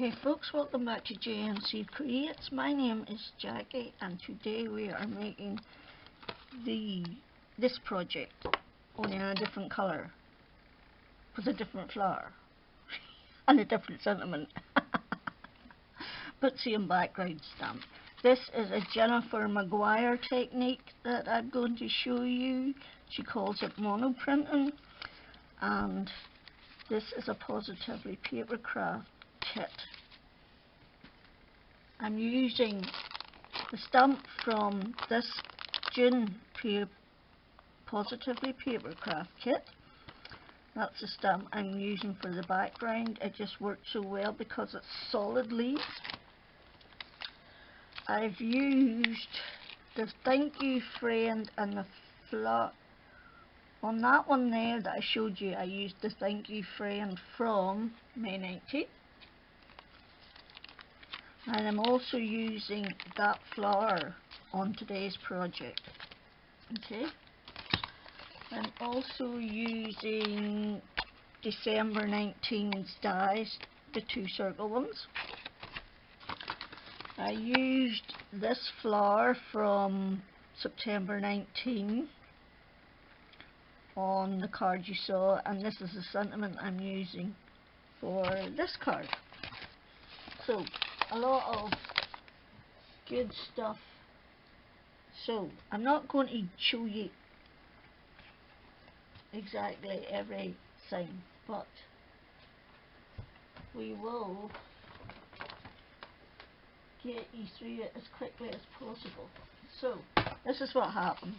Okay folks, welcome back to JNC Creates. My name is Jackie and today we are making this project only in a different colour with a different flower and a different sentiment but same background stamp. This is a Jennifer Maguire technique that I'm going to show you. She calls it monoprinting, and this is a Positively Papercraft kit. I'm using the stamp from this June Positively Papercraft kit. That's the stamp I'm using for the background. It just works so well because it's solid leaves. I've used the Thank You Friend and the flower. On that one there that I showed you, I used the Thank You Friend from May 19th. And I'm also using that flower on today's project. Okay. I'm also using December 19's dies, the 2 circle ones. I used this flower from September 19 on the card you saw, and this is the sentiment I'm using for this card. So a lot of good stuff. So I'm not going to show you exactly everything, but we will get you through it as quickly as possible. So this is what happened.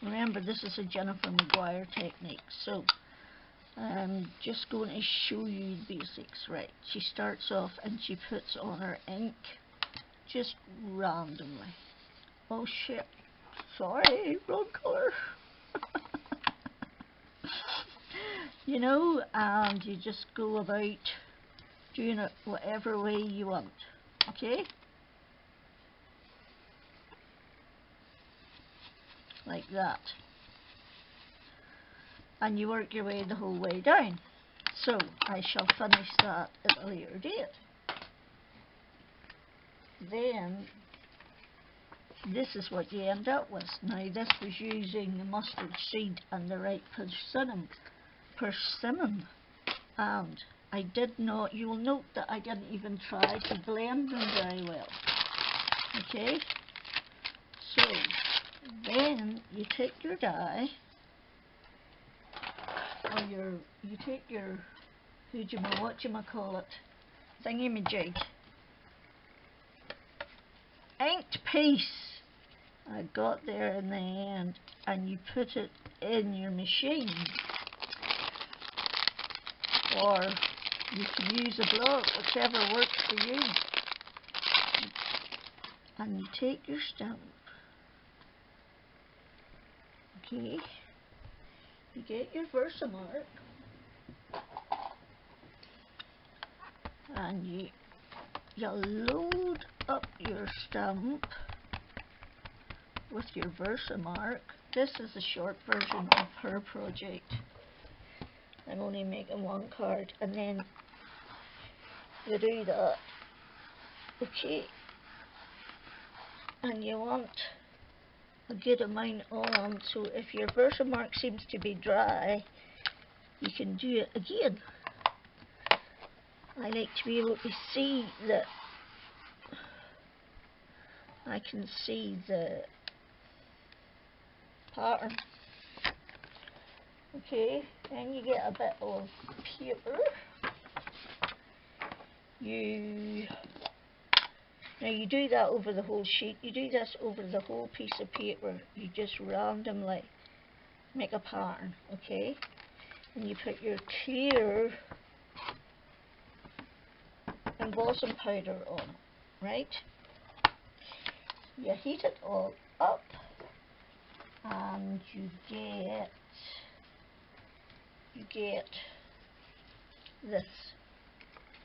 Remember, this is a Jennifer Maguire technique, so I'm just going to show you the basics. Right, she starts off and she puts on her ink just randomly. Oh shit, sorry, wrong colour. You know, and you just go about doing it whatever way you want, okay? Like that. And you work your way the whole way down. So I shall finish that at a later date. Then this is what you end up with. Now this was using the mustard seed and the right persimmon, and I did not, you will note that I didn't even try to blend them very well. Okay, so then you take your die, or you take your thingy-majig, inked piece I got there in the end, and you put it in your machine, or you can use a block, whichever works for you. And you take your stamp, okay, you get your Versamark, and you load up your stamp with your Versamark. This is a short version of her project. I'm only making one card, and then you do that, okay, and you want a good amount on, so if your Versamark seems to be dry, you can do it again. I like to be able to see that I can see the pattern. Okay, then you get a bit of paper. Now you do that over the whole sheet. You do this over the whole piece of paper. You just randomly make a pattern, okay? And you put your clear embossing powder on it, right? You heat it all up, and you get this.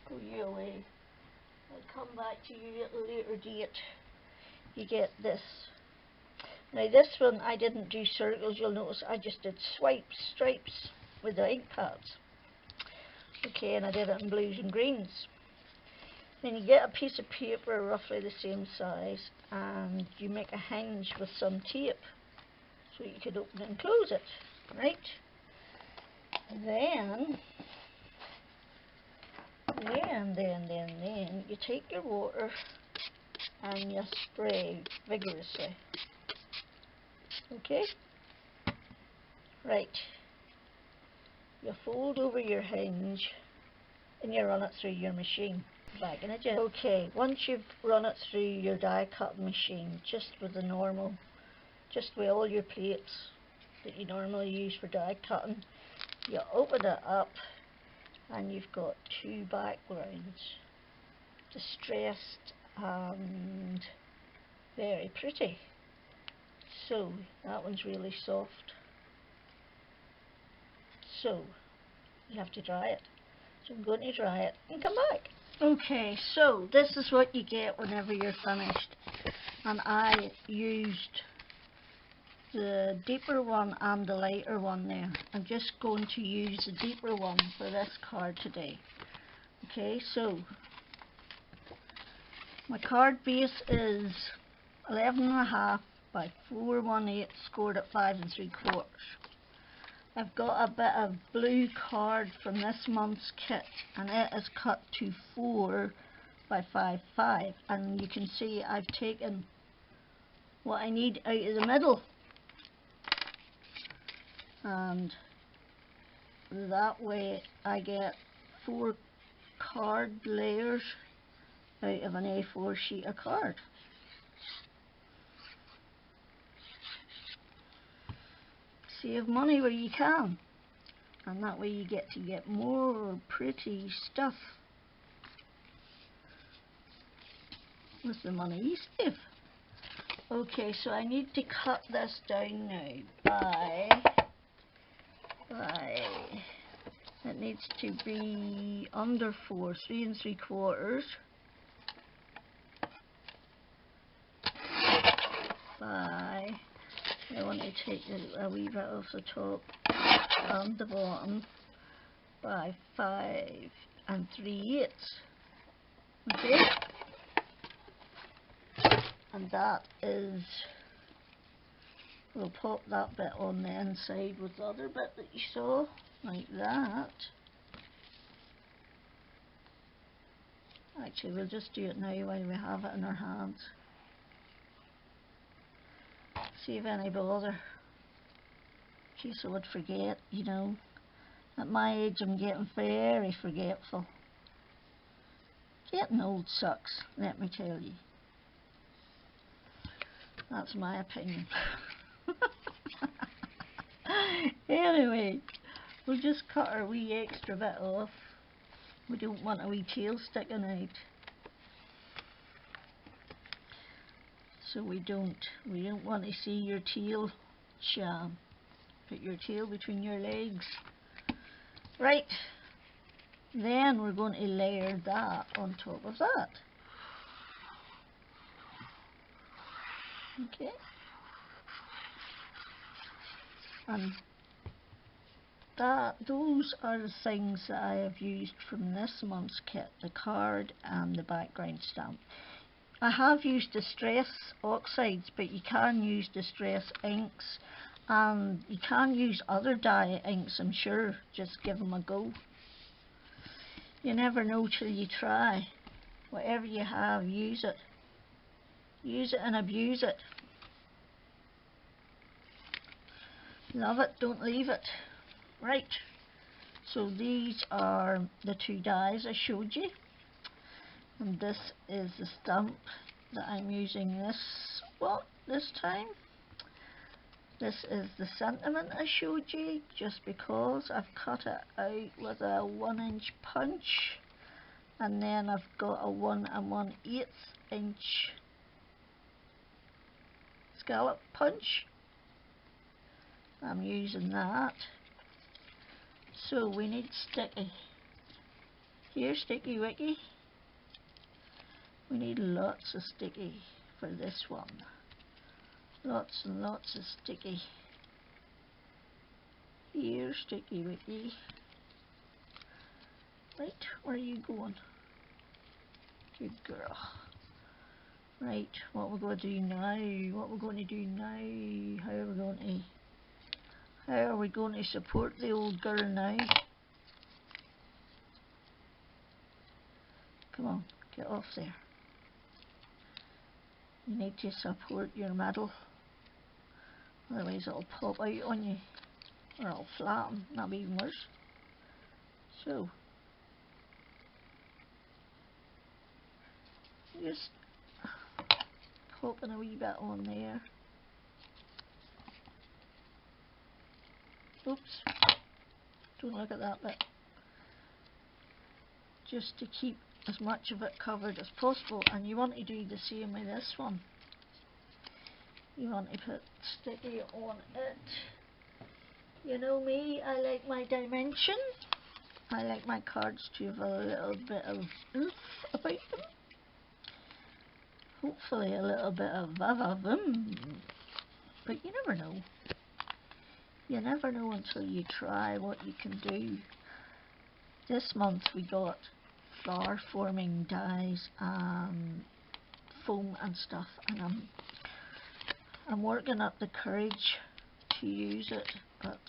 Go your way. I'll come back to you at a later date. You get this. Now this one I didn't do circles, you'll notice I just did stripes. with the ink pads. Okay, and I did it in blues and greens. Then you get a piece of paper roughly the same size and you make a hinge with some tape so you could open and close it, right? Then you take your water and you spray vigorously. Okay? Right. You fold over your hinge and you run it through your machine. Back in a jet. Okay, once you've run it through your die cutting machine, just with all your plates that you normally use for die cutting, you open it up and you've got two backgrounds, distressed and very pretty. So that one's really soft, so you have to dry it. So I'm going to dry it and come back. Okay, so this is what you get whenever you're finished, and I used the deeper one and the lighter one there. I'm just going to use the deeper one for this card today. Okay, so my card base is 11.5 by 4/1/8 scored at 5 3/4. I've got a bit of blue card from this month's kit and it is cut to 4 by 5/5, and you can see I've taken what I need out of the middle, and that way I get 4 card layers out of an A4 sheet of card. Save money where you can, and that way you get to get more pretty stuff with the money you save. Okay, so I need to cut this down now by it needs to be under 4, 3 3/4 by, I want to take a wee bit off the top and the bottom, by 5 3/8. Okay, and that is, we'll pop that bit on the inside with the other bit that you saw, like that. Actually, we'll just do it now while we have it in our hands. Save any bother, in case I would forget, you know. At my age I'm getting very forgetful. Getting old sucks, let me tell you. That's my opinion. Anyway, we'll just cut our wee extra bit off. We don't want a wee tail sticking out. So we don't want to see your tail sham. Put your tail between your legs. Right, then we're going to layer that on top of that. Okay, and those are the things that I have used from this month's kit, the card and the background stamp. I have used Distress oxides, but you can use Distress inks, and you can use other dye inks, I'm sure. Just give them a go. You never know till you try. Whatever you have, use it. Use it and abuse it. Love it, don't leave it. Right, so these are the 2 dies I showed you, and this is the stamp that I'm using this time. This is the sentiment I showed you, just because I've cut it out with a 1-inch punch, and then I've got a 1 1/8 inch scallop punch. I'm using that. So we need sticky. Here, sticky wicky. We need lots of sticky for this one. Lots and lots of sticky. Here, Sticky Wicky. Right, where are you going? Good girl. Right, what we're going to do now? What we're going to do now? How are we going to support the old girl now? Come on, get off there. You need to support your medal, otherwise it'll pop out on you, or it'll flatten, that'll be even worse. So, just popping a wee bit on there. Oops, don't look at that bit. Just to keep as much of it covered as possible, and you want to do the same with this one. You want to put sticky on it. You know me, I like my dimension. I like my cards to have a little bit of oomph about them. Hopefully a little bit of va-va-vum. But you never know. You never know until you try what you can do. This month we got flower forming dyes and foam and stuff, and I'm working up the courage to use it, but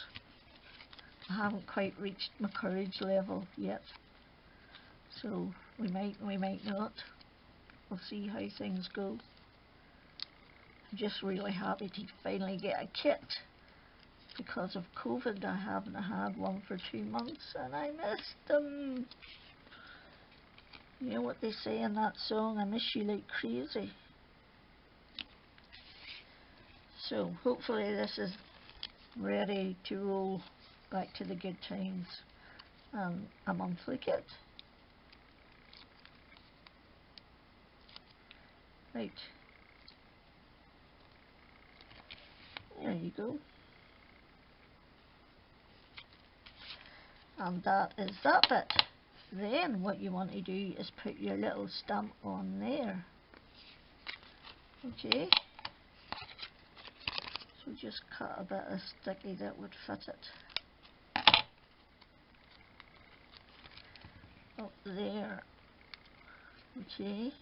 I haven't quite reached my courage level yet. So we might not. We'll see how things go. I'm just really happy to finally get a kit. Because of COVID, I haven't had one for 2 months, and I missed them. You know what they say in that song, I miss you like crazy. So hopefully this is ready to roll back to the good times and a monthly kit. Right. There you go. And that is that bit. Then what you want to do is put your little stamp on there. Okay. So just cut a bit of sticky that would fit it. Up there. Okay.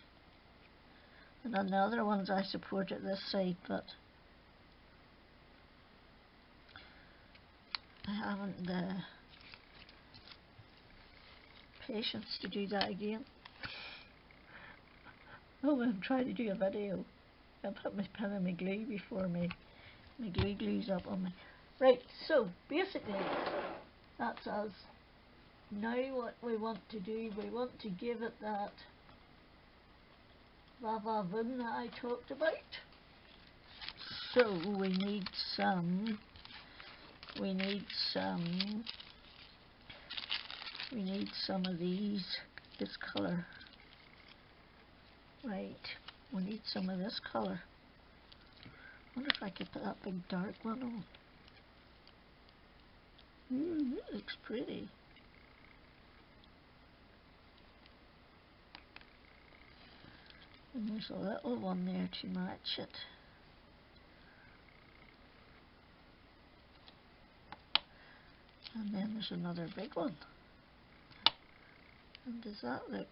And on the other ones I support it this side, but I haven't the patience to do that again. Oh, I'm trying to do a video. I put my pen in my glue before my glue glues up on me. Right, so basically that's us. Now what we want to do, we want to give it that va-va-vum that I talked about. So we need some of these, this colour. Right, we need some of this colour. Wonder if I could put that big dark one on. It looks pretty. And there's a little one there to match it. And then there's another big one. And does that look...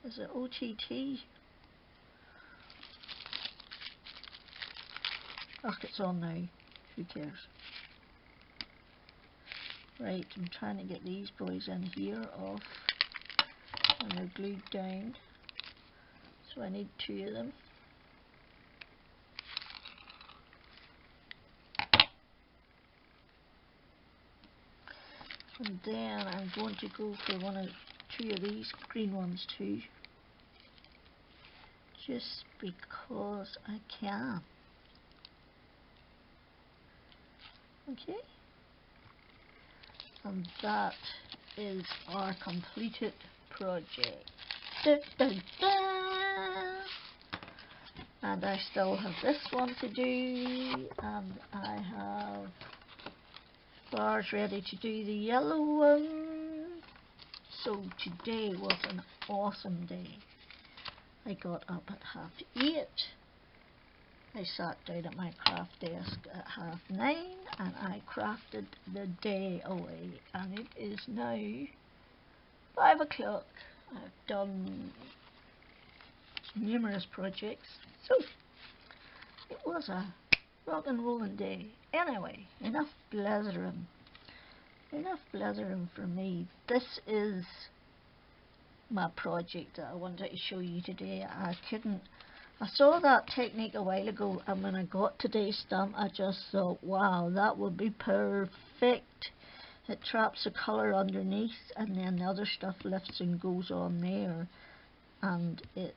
Is it OTT? Ugh, it's on now. Who cares? Right, I'm trying to get these boys in here off. And they're glued down. So I need 2 of them. And then I'm going to go for 2 of these green ones too. Just because I can. Okay. And that is our completed project. Da, da, da. And I still have this one to do, and I have flowers ready to do the yellow one. So today was an awesome day. I got up at 8:30 I sat down at my craft desk at 9:30 and I crafted the day away, and it is now 5 o'clock. I've done numerous projects, so it was a rock and rolling day. Anyway, enough blethering for me. This is my project that I wanted to show you today. I saw that technique a while ago, and when I got today's stamp I just thought, wow, that would be perfect. It traps the colour underneath and then the other stuff lifts and goes on there, and it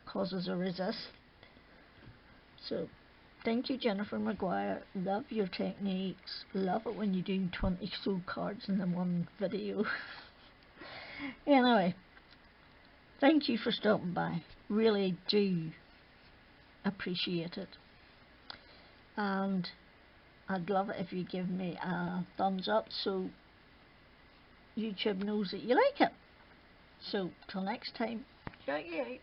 causes a resist. So thank you, Jennifer Maguire. Love your techniques. Love it when you do 20 so cards in the one video. Anyway, thank you for stopping by. Really do appreciate it. And I'd love it if you give me a thumbs up so YouTube knows that you like it. So till next time, check you out.